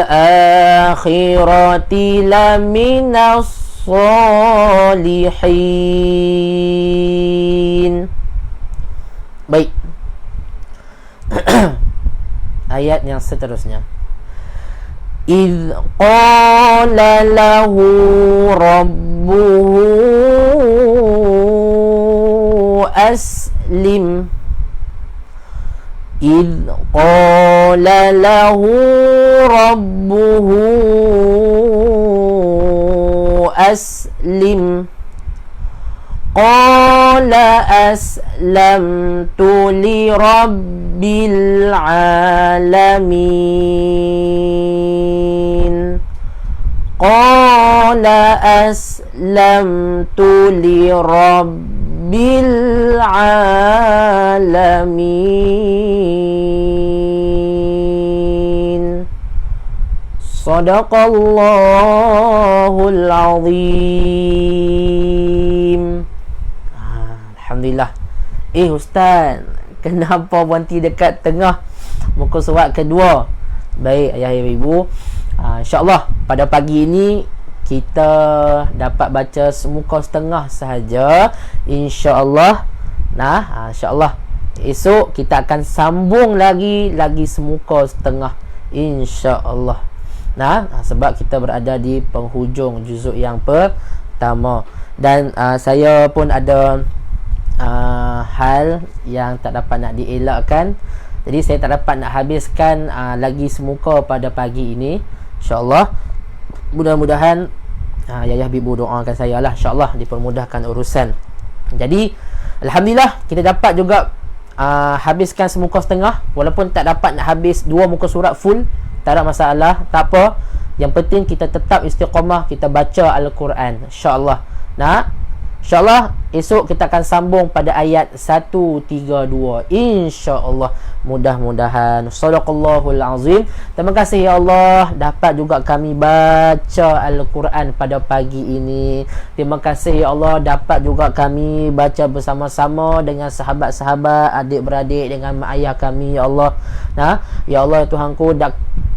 [SPEAKER 1] akhirati laminas salihin. Baik. Ayat yang seterusnya. Idh qala lahu rabbuhu aslim. إذ قال له ربه أسلم قال أسلمت لرب العالمين قال أسلمت لرب العالمين Sadaqallahul azim. Alhamdulillah. Ustaz, kenapa berhenti dekat tengah muka surat kedua? Baik ayah ibu, insya-Allah pada pagi ini kita dapat baca semuka setengah sahaja, insya-Allah. Insya-Allah esok kita akan sambung lagi semuka setengah, insya-Allah. Sebab kita berada di penghujung juzuk yang pertama. Dan saya pun ada hal yang tak dapat nak dielakkan. Jadi saya tak dapat nak habiskan lagi semuka pada pagi ini, insya-Allah. Mudah-mudahan Yayah Bibu doakan saya lah, insya-Allah dipermudahkan urusan. Jadi alhamdulillah kita dapat juga habiskan semuka setengah. Walaupun tak dapat nak habis dua muka surat full, tak ada masalah, tak apa. Yang penting kita tetap istiqamah, kita baca Al-Quran, insya-Allah. InsyaAllah esok kita akan sambung pada ayat 132, insya-Allah. Mudah-mudahan. Sadaqallahul azim. Terima kasih ya Allah, dapat juga kami baca Al-Quran pada pagi ini. Terima kasih ya Allah, dapat juga kami baca bersama-sama dengan sahabat-sahabat, adik-beradik, dengan mak ayah kami ya Allah. Ya Allah Tuhanku,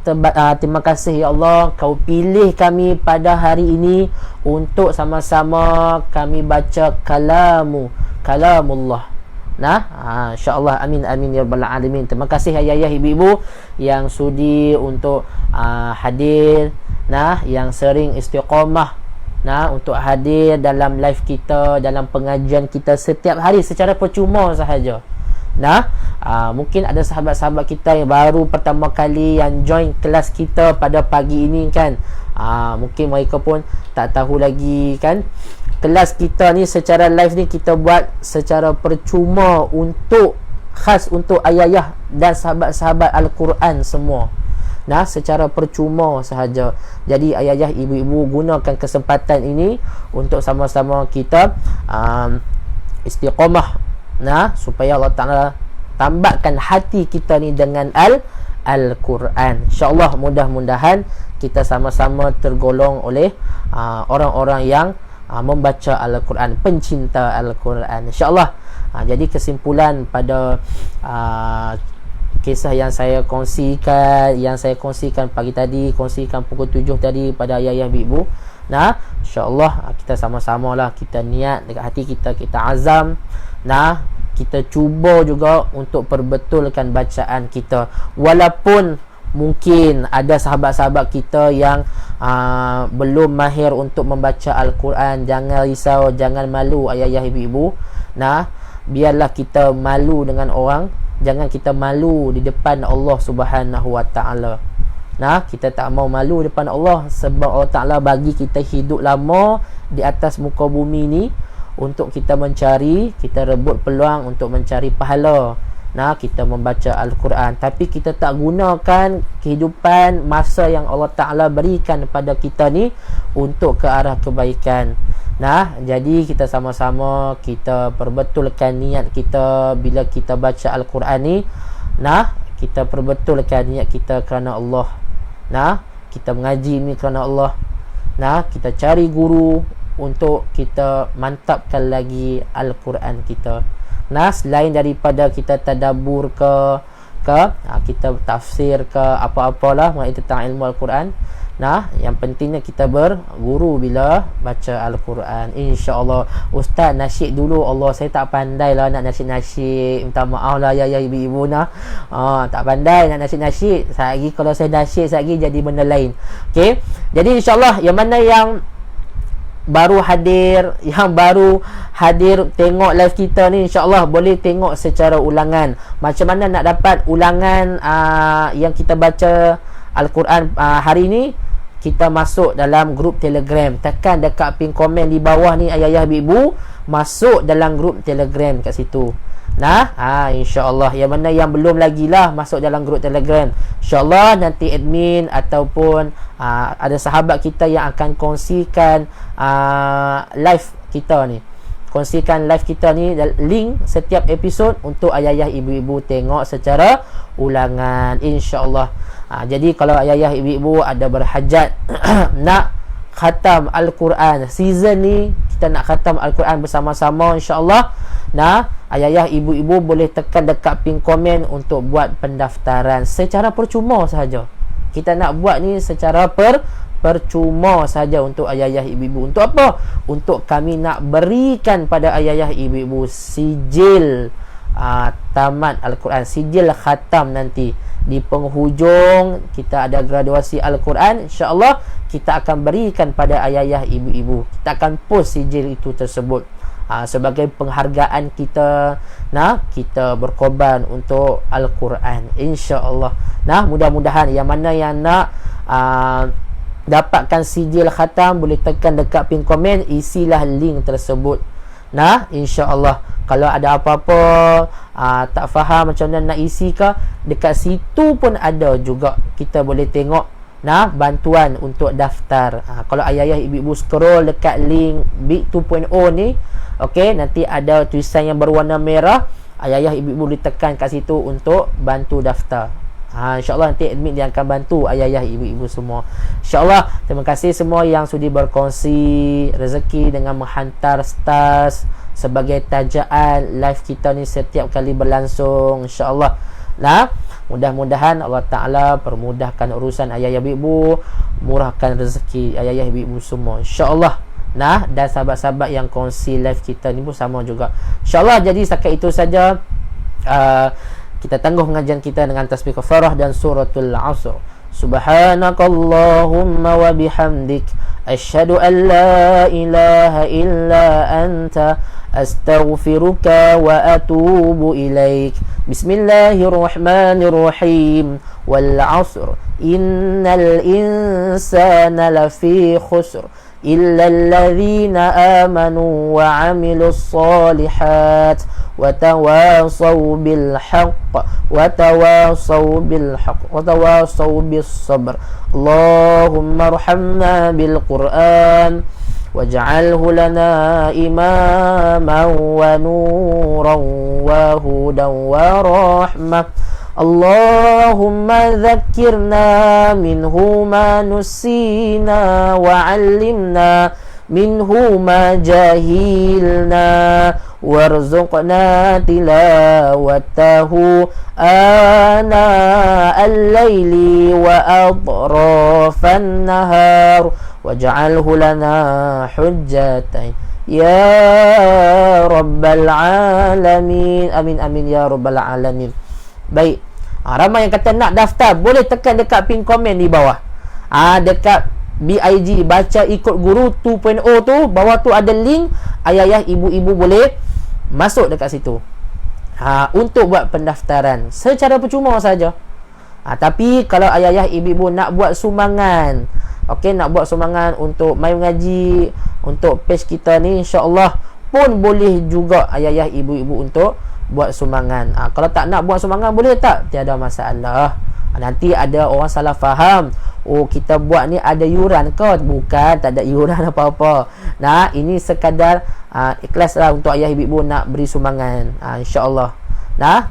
[SPEAKER 1] terima kasih ya Allah, Kau pilih kami pada hari ini untuk sama-sama kami baca kalamullah. InsyaAllah. Amin amin ya rabbal alamin. Terima kasih ayah-ayah, ibu-ibu yang sudi untuk hadir, yang sering istiqamah untuk hadir dalam live kita, dalam pengajian kita setiap hari secara percuma sahaja. Mungkin ada sahabat-sahabat kita yang baru pertama kali yang join kelas kita pada pagi ini kan. Mungkin mereka pun tak tahu lagi kan, kelas kita ni secara live ni kita buat secara percuma, untuk khas untuk ayah-ayah dan sahabat-sahabat Al-Quran semua. Secara percuma sahaja. Jadi ayah-ayah, ibu-ibu, gunakan kesempatan ini untuk sama-sama kita istiqamah, supaya Allah Ta'ala tambahkan hati kita ni dengan Al-Quran. InsyaAllah mudah-mudahan kita sama-sama tergolong oleh orang-orang yang membaca Al-Quran, pencinta Al-Quran, insyaAllah. Jadi kesimpulan pada kisah yang saya kongsikan pagi tadi, kongsikan pukul 7 tadi pada ayah-ayah ibu, insyaAllah kita sama-sama lah, kita niat dekat hati kita, kita azam, kita cuba juga untuk perbetulkan bacaan kita. Walaupun mungkin ada sahabat-sahabat kita yang belum mahir untuk membaca Al-Quran. Jangan risau, jangan malu ayah-ayah, ibu-ibu. Nah, biarlah kita malu dengan orang, jangan kita malu di depan Allah Subhanahu Wa Taala. Nah, kita tak mau malu depan Allah sebab Allah Ta'ala bagi kita hidup lama di atas muka bumi ni untuk kita mencari, kita rebut peluang untuk mencari pahala. Nah, kita membaca Al-Quran, tapi kita tak gunakan kehidupan masa yang Allah Ta'ala berikan kepada kita ni untuk ke arah kebaikan. Nah, jadi kita sama-sama kita perbetulkan niat kita bila kita baca Al-Quran ni. Nah, kita perbetulkan niat kita kerana Allah. Nah, kita mengaji ni kerana Allah. Nah, kita cari guru untuk kita mantapkan lagi Al-Quran kita. Nah, selain daripada kita tadabbur ke kita tafsir ke apa-apalah mengenai tentang ilmu Al-Quran. Nah, yang pentingnya kita berguru bila baca Al-Quran. InsyaAllah. Ustaz, nasyid dulu. Allah, saya tak pandai lah nak nasyid-nasyid. Minta maaf lah ya ibu-ibu nah. Tak pandai nak nasyid-nasyid. Lagi kalau saya nasyid lagi jadi benda lain. Okey. Jadi insyaAllah yang mana yang baru hadir, tengok live kita ni, insyaAllah boleh tengok secara ulangan. Macam mana nak dapat ulangan yang kita baca Al-Quran hari ni? Kita masuk dalam grup Telegram. Tekan dekat pin komen di bawah ni ayah-ayah, ibu-ibu, masuk dalam grup Telegram kat situ. Nah, insyaAllah. Yang mana yang belum lagi lah masuk dalam grup Telegram, insyaAllah nanti admin ataupun ada sahabat kita yang akan kongsikan live kita ni. Kongsikan live kita ni, link setiap episod untuk ayah-ayah, ibu-ibu tengok secara ulangan, insyaAllah. Jadi kalau ayah-ayah, ibu-ibu ada berhajat nak khatam Al-Quran season ni, kita nak khatam Al-Quran bersama-sama, insyaAllah. Nah, ayah-ayah, ibu-ibu boleh tekan dekat pin komen untuk buat pendaftaran secara percuma sahaja. Kita nak buat ni secara percuma saja untuk ayah-ayah, ibu-ibu. Untuk apa? Untuk kami nak berikan pada ayah-ayah, ibu-ibu sijil tamat Al-Quran, sijil khatam nanti. Di penghujung kita ada graduasi Al-Quran, insyaAllah kita akan berikan pada ayah-ayah, ibu-ibu. Kita akan post sijil itu tersebut sebagai penghargaan kita. Nah, kita berkorban untuk Al-Quran, insya-Allah. Nah, mudah-mudahan yang mana yang nak dapatkan sijil khatam boleh tekan dekat pin komen, isilah link tersebut. Nah, insya-Allah. Kalau ada apa-apa tak faham macam mana nak isi ke, dekat situ pun ada juga, kita boleh tengok. Nah, bantuan untuk daftar. Kalau ayah-ayah, ibu-ibu scroll dekat link Big 2.0 ni, okey, nanti ada tulisan yang berwarna merah. Ayah-ayah, ibu-ibu boleh tekan kat situ untuk bantu daftar. InsyaAllah nanti admin dia akan bantu ayah-ayah, ibu-ibu semua. InsyaAllah. Terima kasih semua yang sudi berkongsi rezeki dengan menghantar stars sebagai tajaan live kita ni setiap kali berlangsung, insyaAllah. Nah, mudah-mudahan Allah Ta'ala permudahkan urusan ayah-ayah, ibu-ibu, murahkan rezeki ayah-ayah, ibu-ibu semua, insyaAllah. Nah, dan sahabat-sahabat yang kongsi live kita ni pun sama juga, insyaAllah. Jadi setakat itu saja. Kita tangguh pengajian kita dengan tasbih kafarah dan suratul Asr. Subhanakallahumma wa bihamdik, asyhadu an la ilaha illa anta, astaghfiruka wa atubu ilaik. Bismillahirrahmanirrahim. Wal 'asr, innal insana lafi khusr, illa alladhina amanu wa 'amilus solihat wa tawasaw bil haqq wa tawasaw bil haqq wa tawasaw bis sabr. Allahumma arhamna bil Qur'an waj'alhu lana imaman wa nuran wa hudan wa rahmah. Allahumma dhakkirna minhu ma nusina wa 'allimna minhu ma jahilna warzuqna tilawatahu ana al-laili wa atrafan nahar waj'alhu lana hujjatan ya rabbal alamin. Amin amin ya rabbal alamin. Baik, Ramai yang kata nak daftar, boleh tekan dekat pin komen di bawah. Dekat BIG Baca Ikut Guru 2.0 tu, bawah tu ada link. Ayah-ayah, ibu-ibu boleh masuk dekat situ untuk buat pendaftaran secara percuma saja. Tapi kalau ayah-ayah, ibu-ibu nak buat sumbangan, nak buat sumbangan untuk mai mengaji, untuk page kita ni, insya-Allah pun boleh juga ayah-ayah, ibu-ibu untuk buat sumbangan. Kalau tak nak buat sumbangan, boleh tak? Tiada masalah. Nanti ada orang salah faham, kita buat ni ada yuran ke? Bukan, tak ada yuran apa-apa. Ini sekadar ikhlas lah untuk ayah ibu nak beri sumbangan, insya-Allah.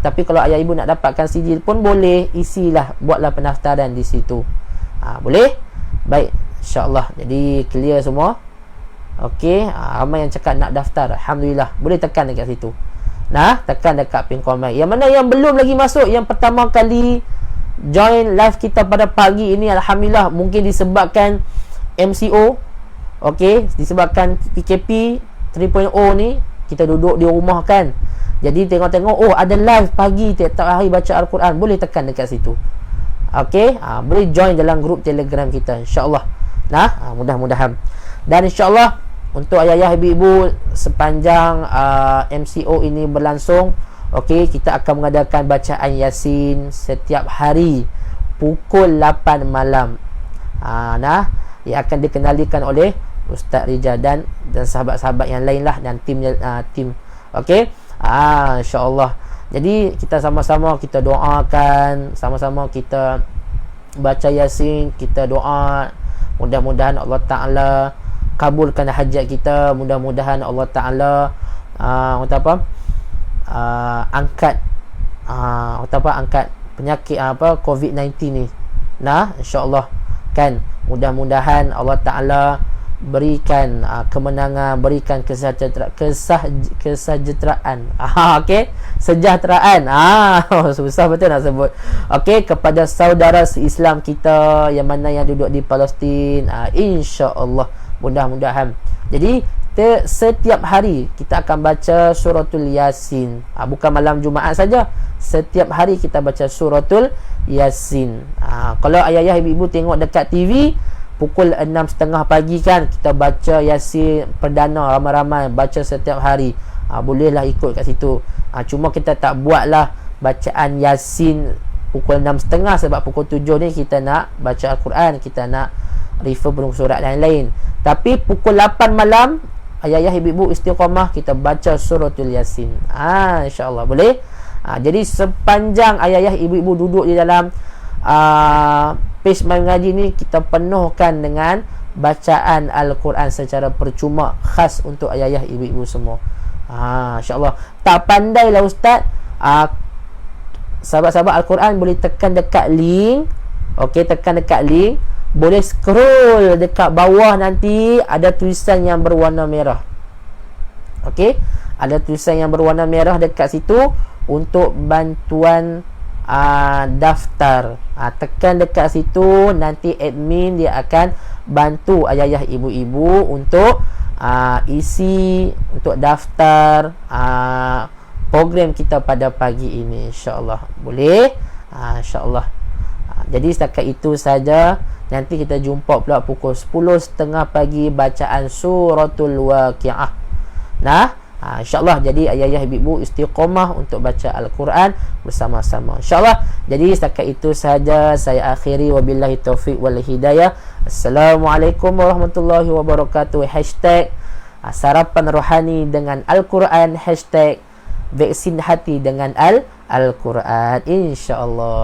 [SPEAKER 1] Tapi kalau ayah ibu nak dapatkan CD pun boleh, isilah, buatlah pendaftaran di situ. Boleh? Baik, insya-Allah. Jadi clear semua. Okey, ramai yang cakap nak daftar. Alhamdulillah, boleh tekan dekat situ. Tekan dekat pin komen. Yang mana yang belum lagi masuk, yang pertama kali join live kita pada pagi ini, alhamdulillah, mungkin disebabkan MCO, disebabkan PKP 3.0 ni, kita duduk di rumah kan. Jadi tengok-tengok, ada live pagi tiap-tiap hari baca Al-Quran, boleh tekan dekat situ. Boleh join dalam grup Telegram kita, insya-Allah. Mudah-mudahan. Dan insya-Allah untuk ayah-ayah, ibu-ibu, sepanjang MCO ini berlangsung, kita akan mengadakan bacaan Yasin setiap hari pukul 8 malam. Yang akan dikenalikan oleh Ustaz Rijal dan sahabat-sahabat yang lain lah, dan tim. Insya-Allah. Jadi kita sama-sama kita doakan, sama-sama kita baca Yasin, kita doa, mudah-mudahan Allah Ta'ala kabulkan hajat kita, mudah-mudahan Allah Ta'ala angkat angkat penyakit COVID-19 ni. InsyaAllah kan, mudah-mudahan Allah Ta'ala berikan kemenangan, berikan kesejahteraan. Sejahteraan. Susah betul nak sebut. Kepada saudara se-Islam kita yang mana yang duduk di Palestin, insya-Allah, mudah-mudahan. Jadi setiap hari kita akan baca suratul Yasin. Bukan malam Jumaat saja, setiap hari kita baca suratul Yasin. Kalau ayah-ayah, ibu-ibu tengok dekat TV pukul 6.30 pagi kan, kita baca Yasin perdana, ramai-ramai baca setiap hari. Bolehlah ikut kat situ. Cuma kita tak buatlah bacaan Yasin pukul 6.30, sebab pukul 7 ni kita nak baca Al-Quran, kita nak refer burung surat lain-lain. Tapi pukul 8 malam, ayah-ayah, ibu-ibu istiqamah, kita baca suratul Yasin. InsyaAllah boleh. Jadi sepanjang ayah-ayah, ibu-ibu duduk di dalam page Mai Mengaji ni, kita penuhkan dengan bacaan Al-Quran secara percuma, khas untuk ayah-ayah, ibu-ibu semua. InsyaAllah. Tak pandailah Ustaz, sahabat-sahabat Al-Quran boleh tekan dekat link. Tekan dekat link, boleh scroll dekat bawah, nanti ada tulisan yang berwarna merah. Ada tulisan yang berwarna merah dekat situ untuk bantuan daftar. Tekan dekat situ, nanti admin dia akan bantu ayah-ayah, ibu-ibu untuk isi, untuk daftar program kita pada pagi ini, insya-Allah. Boleh? Insya-Allah. Jadi setakat itu saja. Nanti kita jumpa pula pukul 10.30 pagi bacaan suratul Waqiah. InsyaAllah. Jadi ayah-ayah, ibu-ibu istiqamah untuk baca Al-Quran bersama-sama, insyaAllah. Jadi setakat itu saja saya akhiri. Wabillahi taufiq wal hidayah. Assalamualaikum warahmatullahi wabarakatuh. Hashtag sarapan rohani dengan Al-Quran. Hashtag vaksin hati dengan Al-Quran, insyaAllah.